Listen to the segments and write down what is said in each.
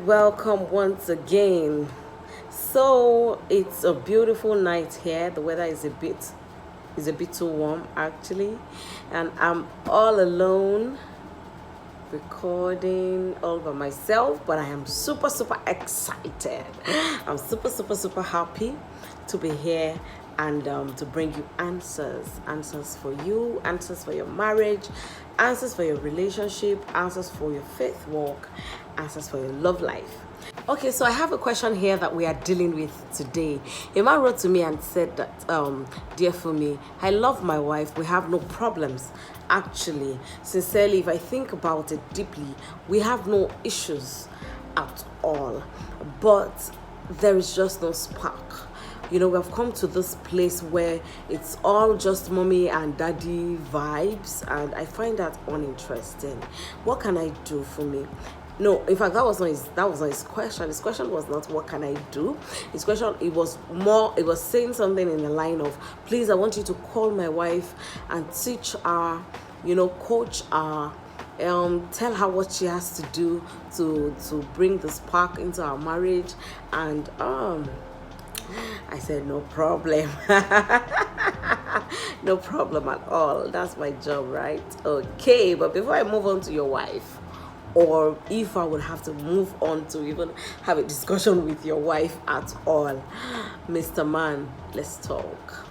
Welcome once again. So it's a beautiful night here. The weather is a bit too warm actually, and I'm all alone recording all by myself, but I am super excited. I'm super happy to be here and to bring you answers for you, answers for your marriage, answers for your relationship, answers for your faith walk, answers for your love life. Okay, so I have a question here that we are dealing with today. A man wrote to me and said that, dear Fumi, I love my wife. We have no problems. Actually, sincerely, if I think about it deeply, we have no issues at all. But there is just no spark. You know, we've come to this place where it's all just mommy and daddy vibes, and I find that uninteresting. What can I do for me? No, in fact, that was not his question. His question was not what can I do. His question, it was saying something in the line of, please, I want you to call my wife and teach her, coach her, tell her what she has to do to bring the spark into our marriage. And I said, no problem. No problem at all. That's my job, right? Okay, but before I move on to your wife, or if I would have to move on to even have a discussion with your wife at all, Mr. Man, let's talk.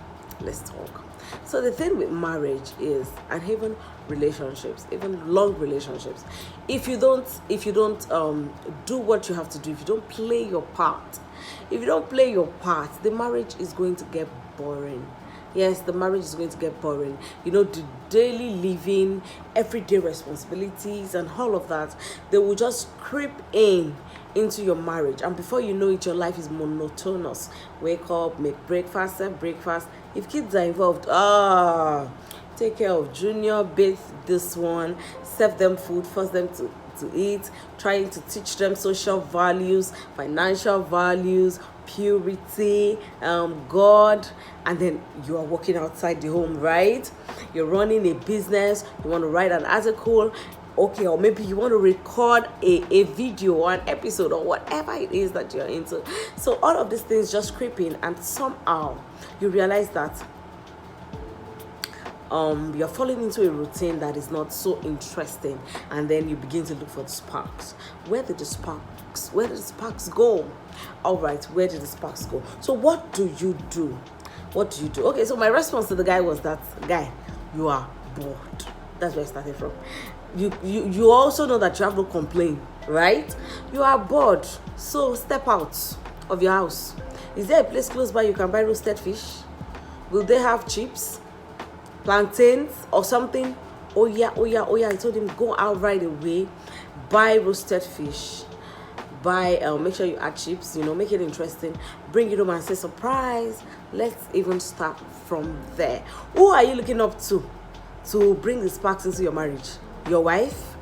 So the thing with marriage is, and even relationships, even long relationships, if you don't do what you have to do, if you don't play your part, the marriage is going to get boring. Yes, the marriage is going to get boring. The daily living, everyday responsibilities and all of that, they will just creep into your marriage. And before you know it, your life is monotonous. Wake up, make breakfast, serve breakfast. If kids are involved, take care of Junior, bathe this one, serve them food, force them to eat, trying to teach them social values, financial values, purity, God, and then you are working outside the home, right? You're running a business, you want to write an article, okay, or maybe you want to record a video or an episode or whatever it is that you're into. So all of these things just creep in, and somehow you realize that you're falling into a routine that is not so interesting, and then you begin to look for the sparks. Where did the sparks go? All right, where did the sparks go? So what do you do? Okay, so my response to the guy was that, guy, you are bored. That's where I started from. You also know that you have no complaint, right? You are bored, so step out of your house. Is there a place close by you can buy roasted fish? Will they have chips, plantains or something? Oh yeah, I told him, go out right away, buy roasted fish, make sure you add chips, make it interesting, bring it home and say, surprise. Let's even start from there. Who are you looking up to bring the sparks into your marriage? Your wife?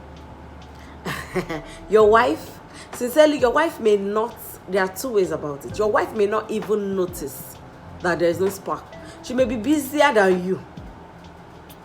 Your wife? Sincerely, your wife may not, there are two ways about it. Your wife may not even notice that there is no spark. She may be busier than you.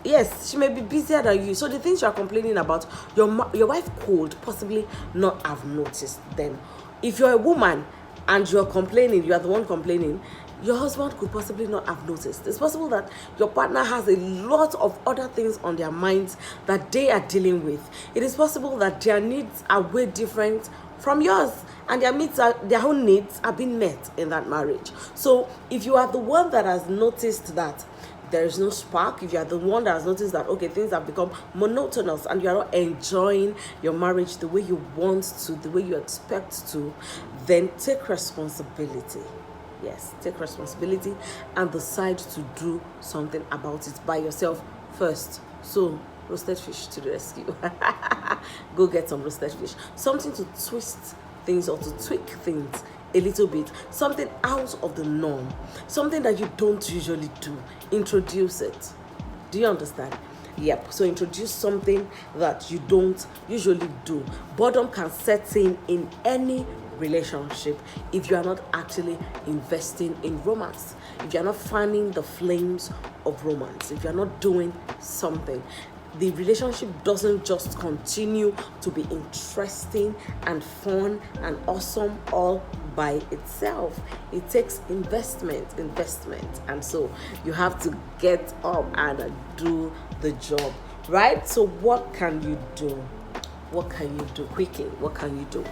Yes, she may be busier than you. So the things you are complaining about, your wife could possibly not have noticed them. If you're a woman and you're complaining, you are the one complaining, your husband could possibly not have noticed. It's possible that your partner has a lot of other things on their minds that they are dealing with. It is possible that their needs are way different from yours, and their own needs are being met in that marriage. So if you are the one that has noticed that there is no spark, if you are the one that has noticed that, okay, things have become monotonous and you are not enjoying your marriage the way you want to, the way you expect to, then take responsibility. Yes, take responsibility and decide to do something about it by yourself first. So, roasted fish to the rescue. Go get some roasted fish. Something to twist things or to tweak things a little bit. Something out of the norm. Something that you don't usually do. Introduce it. Do you understand? Yep. So introduce something that you don't usually do. Boredom can set in any relationship if you are not actually investing in romance, if you are not fanning the flames of romance, if you are not doing something. the relationship doesn't just continue to be interesting and fun and awesome all by itself. It takes investment, and so you have to get up and do the job, right? So what can you do? What can you do quickly? What can you do?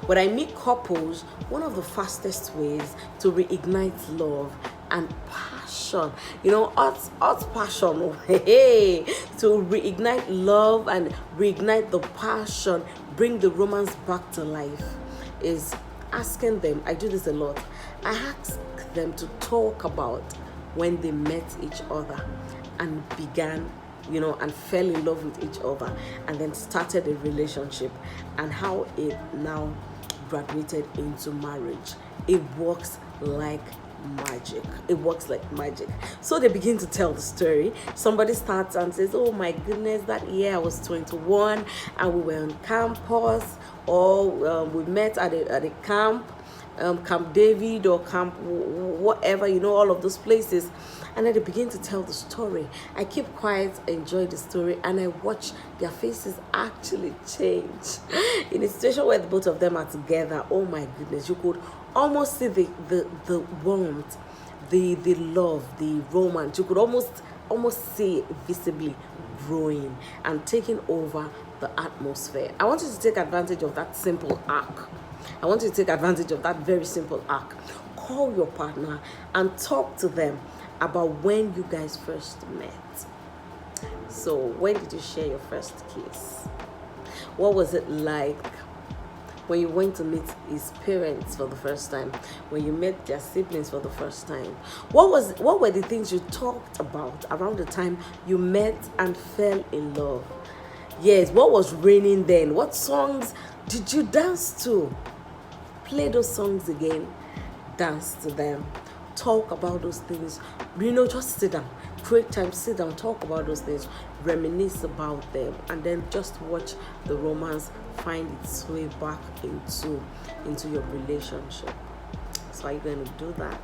When I meet couples, one of the fastest ways to reignite love and passion, hot passion, hey, to reignite love and reignite the passion, bring the romance back to life, is asking them. I do this a lot. I ask them to talk about when they met each other and began, and fell in love with each other and then started a relationship, and how it now graduated into marriage. It works like magic. It works like magic. So they begin to tell the story. Somebody starts and says, oh my goodness, that year I was 21 and we were on campus, or we met at a camp, Camp David or Camp whatever, all of those places. And then they begin to tell the story. I keep quiet, enjoy the story, and I watch their faces actually change. In a situation where the both of them are together, oh my goodness, you could almost see the warmth, the love, the romance. You could almost see it visibly growing and taking over the atmosphere. I want you to take advantage of that simple arc. I want you to take advantage of that very simple arc. Call your partner and talk to them about when you guys first met. So, when did you share your first kiss? What was it like when you went to meet his parents for the first time? When you met their siblings for the first time? What were the things you talked about around the time you met and fell in love? Yes, what was raining then? What songs did you dance to? Play those songs again. Dance to them. Talk about those things. Just sit down. Create time, sit down, talk about those things. Reminisce about them. And then just watch the romance find its way back into your relationship. So are you going to do that?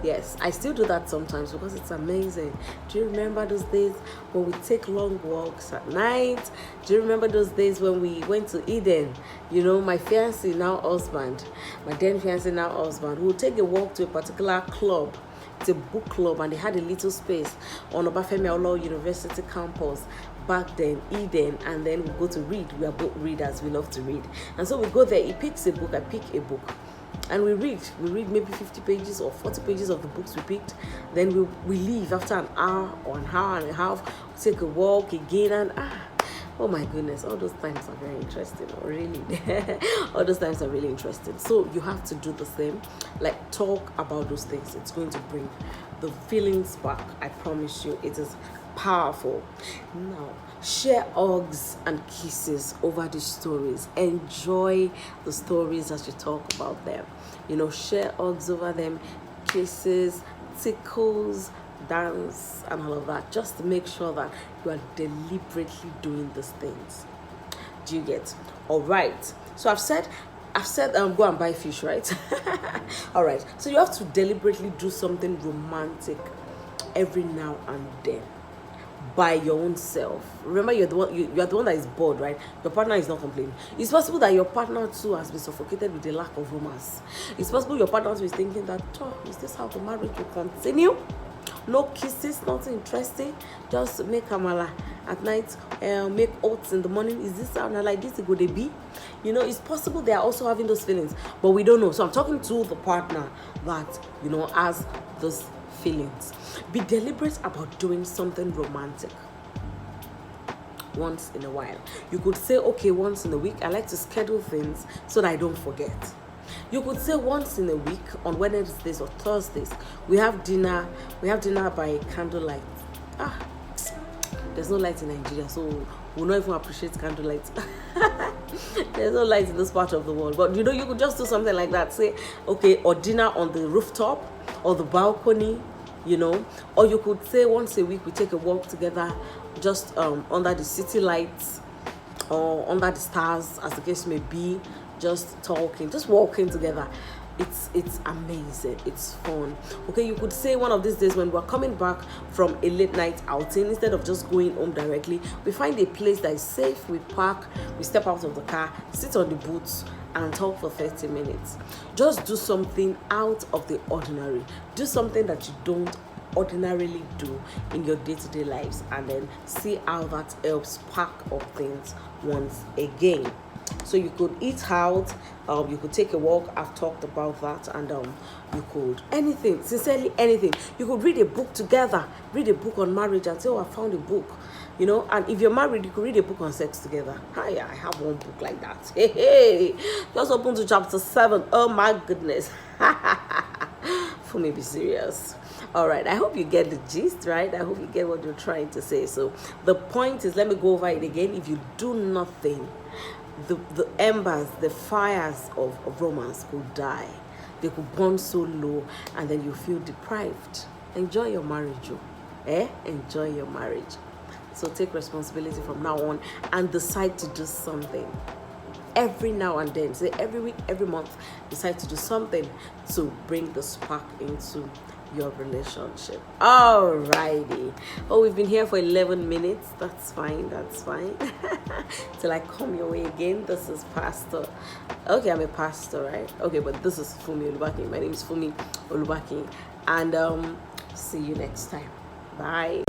Yes, I still do that sometimes because it's amazing. Do you remember those days when we take long walks at night? Do you remember those days when we went to Eden? My fiancé, now husband, my then fiancé, now husband, we would take a walk to a particular club. It's a book club, and they had a little space on Obafemi Awolowo University campus back then, Eden, and then we go to read. We are both readers, we love to read. And so we go there, he picks a book, I pick a book. And we read maybe 50 pages or 40 pages of the books we picked. Then we leave after an hour or an hour and a half, take a walk again, and oh my goodness, all those times are very interesting, really. All those times are really interesting. So you have to do the same, like talk about those things. It's going to bring the feelings back. I promise you, it is powerful. Now, share hugs and kisses over these stories. Enjoy the stories as you talk about them. Share hugs over them, kisses, tickles, dance, and all of that. Just to make sure that you are deliberately doing these things. Do you get? All right. So I've said go and buy fish, right? All right. So you have to deliberately do something romantic every now and then. By your own self. Remember, you're the one that is bored, right? Your partner is not complaining. It's possible that your partner too has been suffocated with the lack of romance. It's possible your partner too is thinking that, is this how the marriage will continue? No kisses, nothing interesting. Just make amala at night, make oats in the morning. Is this how like this it would be? It's possible they are also having those feelings, but we don't know. So I'm talking to the partner that has those feelings. Be deliberate about doing something romantic once in a while. You could say, okay, once in a week. I like to schedule things so that I don't forget. You could say once in a week on Wednesdays or Thursdays, we have dinner by candlelight. There's no light in Nigeria, so we'll not even appreciate candlelight. There's no light in this part of the world, but you could just do something like that. Say, okay, or dinner on the rooftop or the balcony, or you could say once a week we take a walk together, just under the city lights or under the stars, as the case may be, just talking, just walking together. it's amazing, it's fun. Okay, you could say one of these days when we're coming back from a late night outing, instead of just going home directly, we find a place that is safe, we park, we step out of the car, sit on the boots and talk for 30 minutes. Just do something out of the ordinary, do something that you don't ordinarily do in your day-to-day lives, and then see how that helps spark up things once again. So you could eat out, you could take a walk. I've talked about that. And you could anything, sincerely anything. You could read a book together, read a book on marriage and say, oh, I found a book, you know. And if you're married, you could read a book on sex together. Hi, I have one book like that. Hey, just open to chapter 7. Oh my goodness. For me, be serious. All right, I hope you get the gist, right? I hope you get what you're trying to say. So the point is, let me go over it again. If you do nothing, the embers, the fires of romance could die. They could burn so low, and then you feel deprived. Enjoy your marriage, enjoy your marriage. So take responsibility from now on and decide to do something. Every now and then, say every week, every month, decide to do something to bring the spark into your relationship. Alrighty. Oh, we've been here for 11 minutes. That's fine. Till I come your way again. This is Pastor. Okay, I'm a pastor, right? Okay, but this is Fumi Olubaki. My name is Fumi Olubaki. And see you next time. Bye.